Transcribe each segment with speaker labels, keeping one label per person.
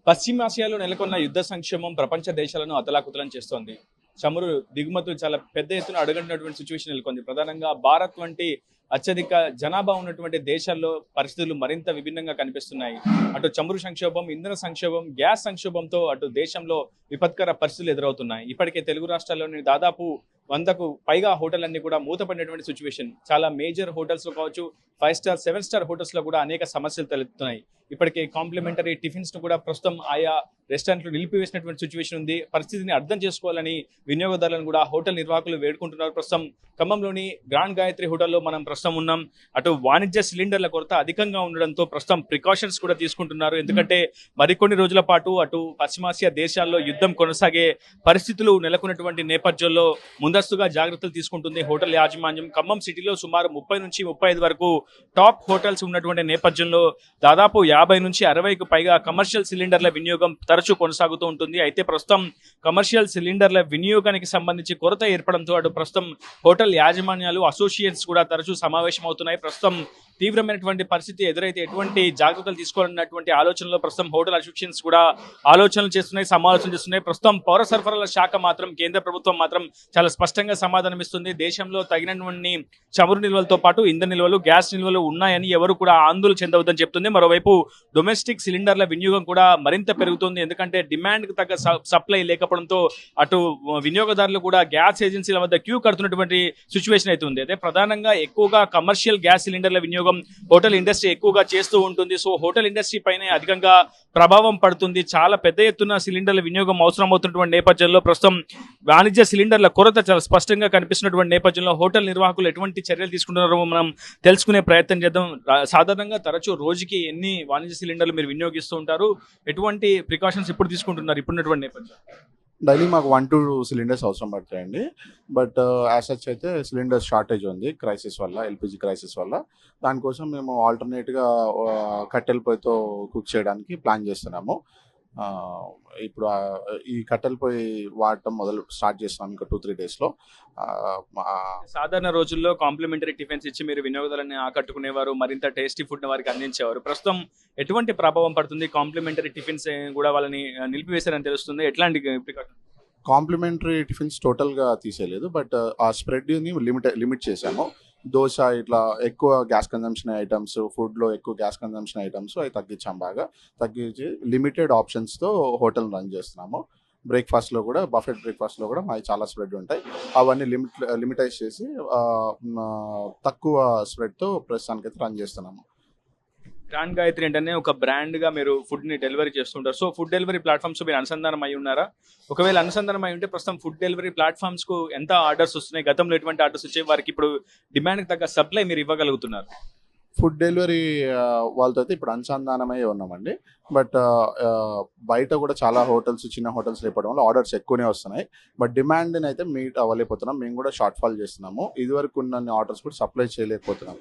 Speaker 1: పశ్చిమాసియాలో నెలకొన్న యుద్ధ సంక్షేమం ప్రపంచ దేశాలను అతలాకుతలం చేస్తోంది. చమురు దిగుమతులు చాలా పెద్ద ఎత్తున అడుగంటినటువంటి సిచ్యువేషన్ నెలకొంది. ప్రధానంగా భారత్ వంటి అత్యధిక జనాభా ఉన్నటువంటి దేశాల్లో పరిస్థితులు మరింత విభిన్నంగా కనిపిస్తున్నాయి. అటు చమురు సంక్షోభం, ఇంధన సంక్షోభం, గ్యాస్ సంక్షోభంతో అటు దేశంలో విపత్కర పరిస్థితులు ఎదురవుతున్నాయి. ఇప్పటికే తెలుగు రాష్ట్రాల్లోని దాదాపు 100కు పైగా హోటల్ అన్ని కూడా మూతపడినటువంటి సిచ్యువేషన్. చాలా మేజర్ హోటల్స్ లో కావచ్చు, 5 స్టార్ 7 స్టార్ హోటల్స్ లో కూడా అనేక సమస్యలు తలెత్తుతున్నాయి. ఇప్పటికే కాంప్లిమెంటరీ టిఫిన్స్ ను కూడా ప్రస్తుతం ఆయా రెస్టారెంట్లు నిలిపివేసినటువంటి సిచ్యువేషన్ ఉంది. పరిస్థితిని అర్థం చేసుకోవాలని వినియోగదారులను కూడా హోటల్ నిర్వాహకులు వేడుకుంటున్నారు. ప్రస్తుతం ఖమ్మంలోని గ్రాండ్ గాయత్రి హోటల్లో మనం ప్రస్తుతం ఉన్నాం. అటు వాణిజ్య సిలిండర్ల కొరత అధికంగా ఉండడంతో ప్రస్తుతం ప్రికాషన్స్ కూడా తీసుకుంటున్నారు. ఎందుకంటే మరికొన్ని రోజుల పాటు అటు పశ్చిమాసియా దేశాల్లో యుద్ధం కొనసాగే పరిస్థితులు నెలకొన్నటువంటి నేపథ్యంలో ముందస్తుగా జాగ్రత్తలు తీసుకుంటుంది హోటల్ యాజమాన్యం. ఖమ్మం సిటీలో సుమారు 30 నుంచి 35 వరకు టాప్ హోటల్స్ ఉన్నటువంటి నేపథ్యంలో దాదాపు 50 నుంచి 60కు పైగా కమర్షియల్ సిలిండర్ల వినియోగం తరచూ కొనసాగుతూ ఉంటుంది. అయితే ప్రస్తుతం కమర్షియల్ సిలిండర్ల వినియోగానికి సంబంధించి కొరత ఏర్పడంతో అటు ప్రస్తుతం హోటల్ యాజమాన్యాలు, అసోసియేట్స్ కూడా తరచూ సమావేశం అవుతున్నాయి. ప్రస్తుతం తీవ్రమైనటువంటి పరిస్థితి ఎదురైతే ఎటువంటి జాగ్రత్తలు తీసుకోవాలన్నటువంటి ఆలోచనలో ప్రస్తుతం హోటల్ అసోసియేషన్స్ కూడా ఆలోచనలు చేస్తున్నాయి, సమాలోచనలు చేస్తున్నాయి. ప్రస్తుతం పౌర సరఫరాల శాఖ మాత్రం, కేంద్ర ప్రభుత్వం మాత్రం చాలా స్పష్టంగా సమాధానం ఇస్తుంది. దేశంలో తగినటువంటి చమురు నిల్వలతో పాటు ఇంధన నిల్వలు, గ్యాస్ నిల్వలు ఉన్నాయని ఎవరు కూడా ఆందోళన చెందవద్దని చెప్తుంది. మరోవైపు డొమెస్టిక్ సిలిండర్ల వినియోగం కూడా మరింత పెరుగుతుంది. ఎందుకంటే డిమాండ్కి తగ్గ సప్లై లేకపోవడంతో అటు వినియోగదారులు కూడా గ్యాస్ ఏజెన్సీల వద్ద క్యూ కడుతున్నటువంటి సిచ్యువేషన్ అయితే ఉంది. అయితే ప్రధానంగా ఎక్కువగా కమర్షియల్ గ్యాస్ సిలిండర్ల వినియోగం హోటల్ ఇండస్ట్రీ ఎక్కువగా చేస్తూ ఉంటుంది. సో హోటల్ ఇండస్ట్రీ పైనే అధికంగా ప్రభావం పడుతుంది. చాలా పెద్ద ఎత్తున సిలిండర్ల వినియోగం అవసరం అవుతున్నటువంటి నేపథ్యంలో ప్రస్తుతం వాణిజ్య సిలిండర్ల కొరత చాలా స్పష్టంగా కనిపిస్తున్నటువంటి నేపథ్యంలో హోటల్ నిర్వాహకులు ఎటువంటి చర్యలు తీసుకుంటున్నారో మనం తెలుసుకునే ప్రయత్నం చేద్దాం. సాధారణంగా తరచూ రోజుకి ఎన్ని వాణిజ్య సిలిండర్లు మీరు వినియోగిస్తూ ఉంటారు? ఎటువంటి ప్రికాషన్స్ ఇప్పుడు తీసుకుంటున్నారు ఇప్పుడున్నటువంటి నేపథ్యం?
Speaker 2: డైలీ మాకు 1-2 సిలిండర్స్ అవసరం పడతాయండి. బట్ యాజ్ సచ్ అయితే సిలిండర్ షార్టేజ్ ఉంది క్రైసిస్ వల్ల, ఎల్పిజి క్రైసిస్ వల్ల. దానికోసం మేము ఆల్టర్నేట్గా కట్టెల పొయ్యితో కుక్ చేయడానికి ప్లాన్ చేస్తున్నాము. ఇప్పుడు ఈ కట్టెల పొయ్యి వాడటం స్టార్ట్ చేస్తున్నాం ఇంకా 2-3 డేస్లో.
Speaker 1: సాధారణ రోజుల్లో కాంప్లిమెంటరీ టిఫిన్స్ ఇచ్చి మీరు వినియోగదారులను ఆకట్టుకునేవారు, మరింత టేస్టీ ఫుడ్ వారికి అందించేవారు. ప్రస్తుతం ఎటువంటి ప్రభావం పడుతుంది? కాంప్లిమెంటరీ టిఫిన్స్ కూడా వాళ్ళని నిలిపివేశారని తెలుస్తుంది. ఎట్లాంటి ప్రికాషన్?
Speaker 2: కాంప్లిమెంటరీ టిఫిన్స్ టోటల్గా తీసేయలేదు, బట్ ఆ స్ప్రెడ్ని లిమిట్ చేశాము. దోశ ఇట్లా ఎక్కువ గ్యాస్ కన్జంప్షన్ ఐటమ్స్, ఫుడ్లో ఎక్కువ గ్యాస్ కన్జంప్షన్ ఐటమ్స్ అవి తగ్గించాం. బాగా తగ్గించి లిమిటెడ్ ఆప్షన్స్తో హోటల్ రన్ చేస్తున్నాము. బ్రేక్ఫాస్ట్లో కూడా, బఫెట్ బ్రేక్ఫాస్ట్లో కూడా మావి చాలా స్ప్రెడ్ ఉంటాయి. అవన్నీ లిమిటైజ్ చేసి తక్కువ స్ప్రెడ్తో ప్రస్తుతానికైతే రన్ చేస్తున్నాము.
Speaker 1: గ్రాండ్ గాయత్రి అంటేనే ఒక బ్రాండ్ గా మీరు ఫుడ్ ని డెలివరీ చేస్తుంటారు. సో ఫుడ్ డెలివరీ ప్లాట్ఫామ్స్ మీరు అనుసంధానం అయి ఉన్నారా? ఒకవేళ అనుసంధానం అయి ఉంటే ప్రస్తుతం ఫుడ్ డెలివరీ ప్లాట్ఫామ్స్ కు ఎంత ఆర్డర్స్ వస్తున్నాయి? గతంలో ఎటువంటి ఆర్డర్స్ వచ్చాయి? వారికి ఇప్పుడు డిమాండ్ కి తగ్గ సప్లై మీరు ఇవ్వగలుగుతున్నారు?
Speaker 2: ఫుడ్ డెలివరీ వాళ్ళతో అయితే ఇప్పుడు అనుసంధానమై ఉన్నామండి. బట్ బయట కూడా చాలా హోటల్స్, చిన్న హోటల్స్ లేపడం వల్ల ఆర్డర్స్ ఎక్కువనే వస్తున్నాయి. బట్ డిమాండ్ని అయితే మీట్ అవ్వలేకపోతున్నాం. మేము కూడా షార్ట్ ఫాల్ చేస్తున్నాము. ఇదివరకు ఉన్న ఆర్డర్స్ కూడా సప్లై చేయలేకపోతున్నాం.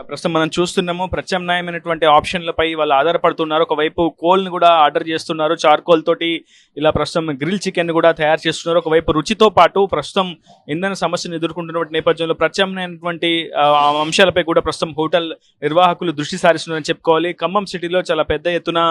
Speaker 1: ప్రస్తుతం మనం చూస్తున్నాము ప్రత్యామ్నాయమైనటువంటి ఆప్షన్లపై వాళ్ళు ఆధారపడుతున్నారు. ఒకవైపు కోల్ ని కూడా ఆర్డర్ చేస్తున్నారు, చార్కోల్ తోటి ఇలా ప్రస్తుతం గ్రిల్ చికెన్ కూడా తయారు చేస్తున్నారు. ఒకవైపు రుచితో పాటు ప్రస్తుతం ఇంధన సమస్యను ఎదుర్కొంటున్న నేపథ్యంలో ప్రత్యామ్నాయమైనటువంటి అంశాలపై కూడా ప్రస్తుతం హోటల్ నిర్వాహకులు దృష్టి సారిస్తున్నారని చెప్పుకోవాలి. ఖమ్మం సిటీలో చాలా పెద్ద ఎత్తున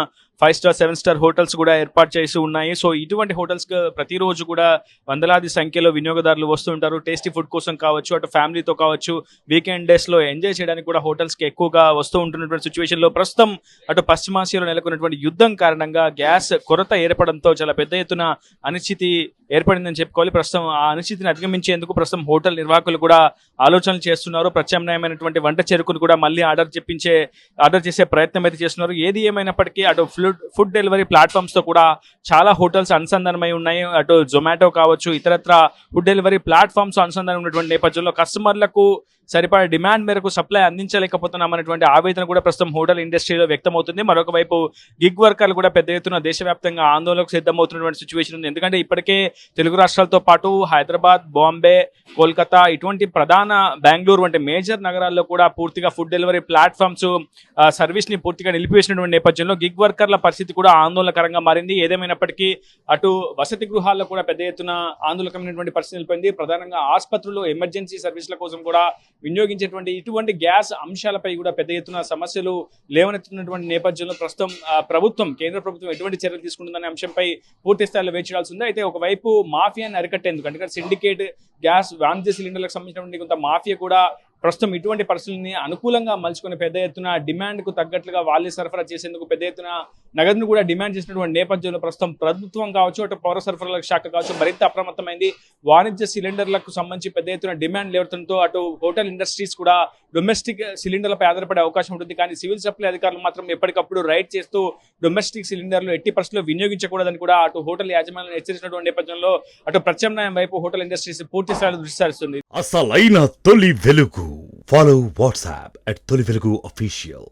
Speaker 1: 5 స్టార్ 7 స్టార్ హోటల్స్ కూడా ఏర్పాటు చేసి ఉన్నాయి. సో ఇటువంటి హోటల్స్ ప్రతిరోజు కూడా వందలాది సంఖ్యలో వినియోగదారులు వస్తుంటారు. టేస్టీ ఫుడ్ కోసం కావచ్చు, అటు ఫ్యామిలీతో కావచ్చు, వీకెండ్ డేస్ లో ఎంజాయ్ చేయడానికి కూడా హోటల్స్ కి ఎక్కువగా వస్తూ ఉంటున్నటువంటి సిచ్యువేషన్ లో ప్రస్తుతం అటు పశ్చిమాసియాలో నెలకొన్నటువంటి యుద్ధం కారణంగా గ్యాస్ కొరత ఏర్పడంతో చాలా పెద్ద ఎత్తున అనిశ్చితి ఏర్పడిందని చెప్పుకోవాలి. ప్రస్తుతం ఆ అనిశ్చితిని అధిగమించేందుకు ప్రస్తుతం హోటల్ నిర్వాహకులు కూడా ఆలోచనలు చేస్తున్నారు. ప్రత్యామ్నాయమైనటువంటి వంట చెరుకును కూడా మళ్ళీ ఆర్డర్ చేసే ప్రయత్నం అయితే చేస్తున్నారు. ఏది ఏమైనప్పటికీ అటు ఫుడ్ డెలివరీ ప్లాట్ఫామ్స్ తో కూడా చాలా హోటల్స్ అనుసంధానమై ఉన్నాయి. అటు జొమాటో కావచ్చు, ఇతరత్ర ఫుడ్ డెలివరీ ప్లాట్ఫామ్స్ అనుసంధానం ఉన్నటువంటి నేపథ్యంలో కస్టమర్లకు సరిపడా డిమాండ్ మేరకు సప్లై అందించలేకపోతున్నామనేటువంటి ఆవేదన కూడా ప్రస్తుతం హోటల్ ఇండస్ట్రీలో వ్యక్తమవుతుంది. మరొక వైపు గిగ్ వర్కర్లు కూడా పెద్ద ఎత్తున దేశవ్యాప్తంగా ఆందోళనకు సిద్ధమవుతున్నటువంటి సిచ్యువేషన్ ఉంది. ఎందుకంటే ఇప్పటికే తెలుగు రాష్ట్రాలతో పాటు హైదరాబాద్, బాంబే, కోల్కతా ఇటువంటి ప్రధాన బెంగళూరు వంటి మేజర్ నగరాల్లో కూడా పూర్తిగా ఫుడ్ డెలివరీ ప్లాట్ఫామ్స్ సర్వీస్ ని పూర్తిగా నిలిపివేసినటువంటి నేపథ్యంలో గిగ్ వర్కర్ల పరిస్థితి కూడా ఆందోళనకరంగా మారింది. ఏదేమైనప్పటికీ అటు వసతి గృహాల్లో కూడా పెద్ద ఎత్తున ఆందోళనకరమైనటువంటి పరిస్థితి నిలిపింది. ప్రధానంగా ఆసుపత్రుల్లో ఎమర్జెన్సీ సర్వీసుల కోసం కూడా వినియోగించేటువంటి ఇటువంటి గ్యాస్ అంశాలపై కూడా పెద్ద ఎత్తున సమస్యలు లేవనెత్తున్నటువంటి నేపథ్యంలో ప్రస్తుతం ప్రభుత్వం కేంద్ర ప్రభుత్వం ఎటువంటి చర్యలు తీసుకుంటుందనే అంశంపై పూర్తి స్థాయిలో వేచి చూడాల్సి ఉంది. అయితే ఒకవైపు మాఫియాని అరికట్టేందుకు అంటే సిండికేట్ గ్యాస్ వాణిజ్య సిలిండర్లకు సంబంధించినటువంటి కొంత మాఫియా కూడా ప్రస్తుతం ఇటువంటి పరిస్థితుల్ని అనుకూలంగా మలుచుకుని పెద్ద ఎత్తున డిమాండ్కు తగ్గట్లుగా వాళ్ళే సరఫరా చేసేందుకు పెద్ద ఎత్తున నగదును కూడా డిమాండ్ చేసినటువంటి నేపథ్యంలో ప్రస్తుతం ప్రభుత్వం కావచ్చు అటు పౌర సరఫరాల శాఖ కావచ్చు మరింత అప్రమత్తమైంది. వాణిజ్య సిలిండర్లకు సంబంధించి పెద్ద ఎత్తున డిమాండ్ లేవడంతో అటు హోటల్ ఇండస్ట్రీస్ కూడా డొమెస్టిక్ సిలిండర్లపై ఆధారపడే అవకాశం ఉంటుంది. కానీ సివిల్ సప్లై అధికారులు మాత్రం ఎప్పటికప్పుడు రైడ్ చేస్తూ డొమెస్టిక్ సిలిండర్లు ఎట్టి పరిస్థితుల్లో వినియోగించకూడదని కూడా అటు హోటల్ యాజమాన్యాన్ని హెచ్చరించినటువంటి నేపథ్యంలో అటు ప్రత్యామ్నాయం వైపు హోటల్ ఇండస్ట్రీస్ పూర్తి స్థాయిలో దృష్టి సారిస్తుంది.
Speaker 3: అసలైన తొలి వెలుగు. ఫాలో వాట్సాప్ @తొలి వెలుగు official.